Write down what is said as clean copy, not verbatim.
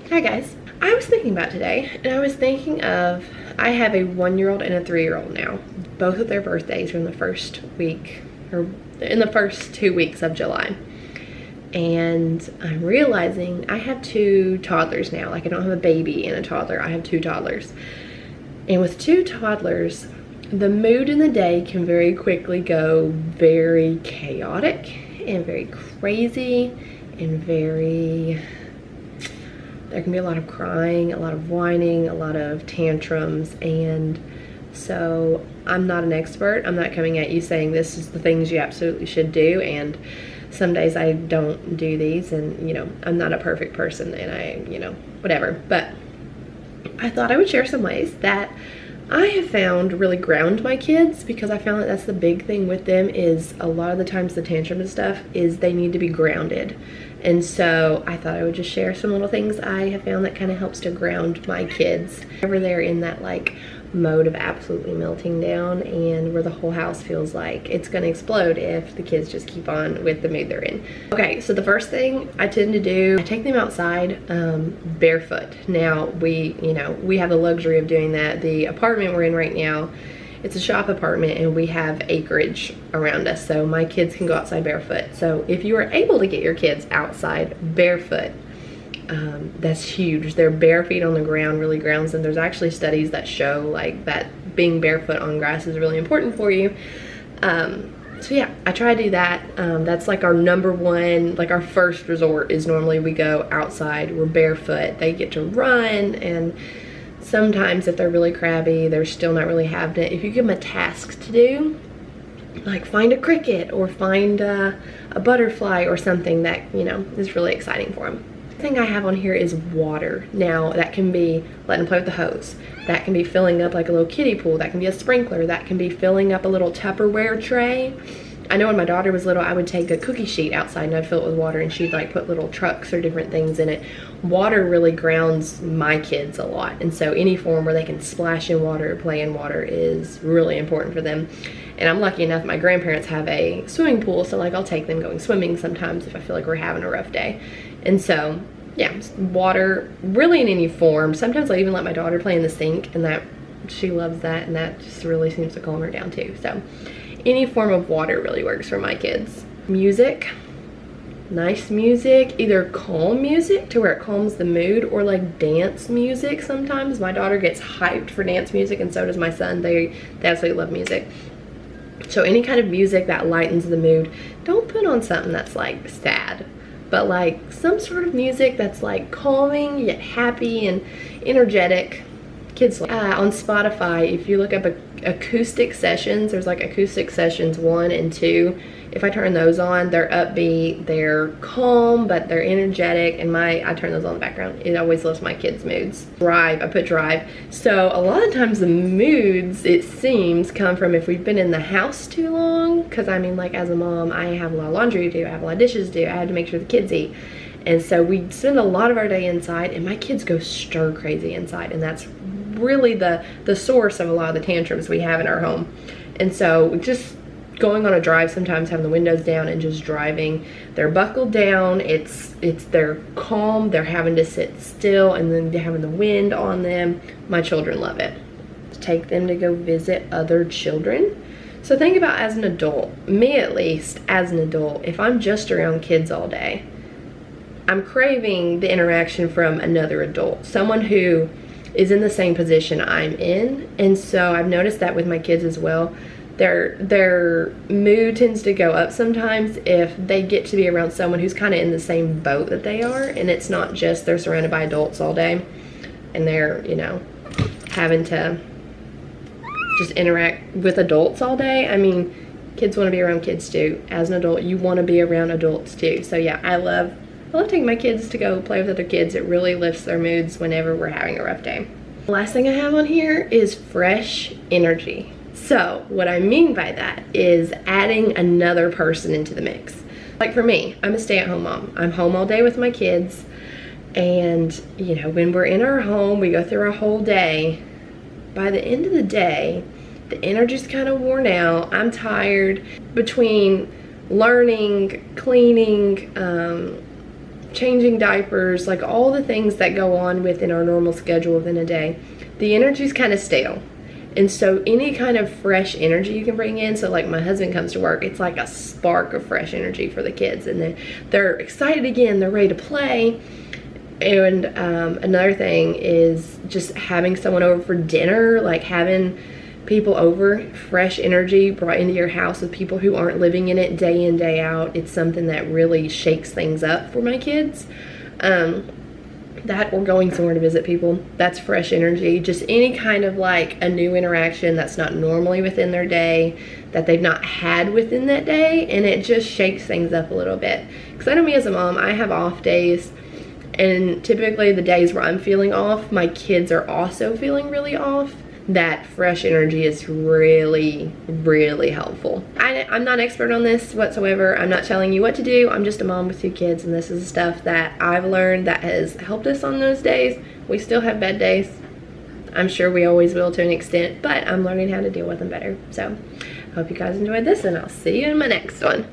Hi guys. I was thinking about today, and I was thinking of, I have a 1-year-old and a 3-year-old now. Both of their birthdays are in the first week, or in the first 2 weeks of July. And I'm realizing I have 2 toddlers now. Like, I don't have a baby and a toddler, I have 2 toddlers. And with 2 toddlers, the mood in the day can very quickly go very chaotic and very crazy and there can be a lot of crying, a lot of whining, a lot of tantrums. And so I'm not an expert. I'm not coming at you saying this is the things you absolutely should do, and some days I don't do these, and I'm not a perfect person, and I whatever. But I thought I would share some ways that I have found really ground my kids, because I found that that's the big thing with them, is a lot of the times the tantrum and stuff is they need to be grounded. And so I thought I would just share some little things I have found that kind of helps to ground my kids whenever they're in that like mode of absolutely melting down, and where the whole house feels like it's gonna explode if the kids just keep on with the mood they're in. Okay, so the first thing I tend to do, I take them outside barefoot. Now we have the luxury of doing that. The apartment we're in right now, it's a shop apartment, and we have acreage around us, so my kids can go outside barefoot. So if you are able to get your kids outside barefoot, that's huge. Their bare feet on the ground really grounds them. There's actually studies that show like that being barefoot on grass is really important for you. So yeah, I try to do that. That's like our number one, like our first resort is normally we go outside, we're barefoot. They get to run, and sometimes if they're really crabby, they're still not really having it. If you give them a task to do, like find a cricket or find a butterfly or something that is really exciting for them. The thing I have on here is water. Now that can be letting them play with the hose, that can be filling up like a little kiddie pool, that can be a sprinkler, that can be filling up a little Tupperware tray. I know when my daughter was little, I would take a cookie sheet outside and I'd fill it with water, and she'd like put little trucks or different things in it. Water really grounds my kids a lot, and so any form where they can splash in water or play in water is really important for them. And I'm lucky enough, my grandparents have a swimming pool, so like I'll take them going swimming sometimes if I feel like we're having a rough day. And so yeah, water really in any form. Sometimes I even let my daughter play in the sink, and that she loves that, and that just really seems to calm her down too. So any form of water really works for my kids. Music, nice music, either calm music to where it calms the mood, or like dance music. Sometimes my daughter gets hyped for dance music, and so does my son. They absolutely love music. So any kind of music that lightens the mood. Don't put on something that's like sad, but like some sort of music that's like calming yet happy and energetic. Kids like on Spotify, if you look up acoustic sessions, there's like acoustic sessions 1 and 2. If I turn those on, they're upbeat, they're calm, but they're energetic, and I turn those on in the background. It always lifts my kids' moods. Drive, I put drive. So a lot of times the moods, it seems, come from if we've been in the house too long, because I mean, like as a mom, I have a lot of laundry to do, I have a lot of dishes to do, I have to make sure the kids eat. And so we spend a lot of our day inside, and my kids go stir crazy inside, and that's really the source of a lot of the tantrums we have in our home. And so just going on a drive, sometimes having the windows down and just driving, they're buckled down, they're calm, they're having to sit still, and then they're having the wind on them. My children love it. Take them to go visit other children. So think about, as an adult, me at least as an adult, if I'm just around kids all day, I'm craving the interaction from another adult, someone who is in the same position I'm in. And so I've noticed that with my kids as well. Their mood tends to go up sometimes if they get to be around someone who's kind of in the same boat that they are, and it's not just they're surrounded by adults all day and they're having to just interact with adults all day. I mean, kids want to be around kids too. As an adult, you want to be around adults too. So yeah, I love taking my kids to go play with other kids. It really lifts their moods whenever we're having a rough day. The last thing I have on here is fresh energy. So what I mean by that is adding another person into the mix. Like for me, I'm a stay-at-home mom. I'm home all day with my kids, and when we're in our home, we go through our whole day. By the end of the day, the energy's kind of worn out. I'm tired between learning, cleaning, changing diapers, like all the things that go on within our normal schedule within a day, the energy's kind of stale. And so any kind of fresh energy you can bring in, so like my husband comes to work, it's like a spark of fresh energy for the kids, and then they're excited again, they're ready to play. And another thing is just having someone over for dinner, like having people over, fresh energy brought into your house with people who aren't living in it day in, day out. It's something that really shakes things up for my kids. That or going somewhere to visit people, that's fresh energy. Just any kind of like a new interaction that's not normally within their day, that they've not had within that day, and it just shakes things up a little bit. Because I know me as a mom, I have off days, and typically the days where I'm feeling off, my kids are also feeling really off. That fresh energy is really, really helpful. I'm not an expert on this whatsoever. I'm not telling you what to do. I'm just a mom with 2 kids, and this is stuff that I've learned that has helped us on those days. We still have bad days. I'm sure we always will to an extent, but I'm learning how to deal with them better. So I hope you guys enjoyed this, and I'll see you in my next one.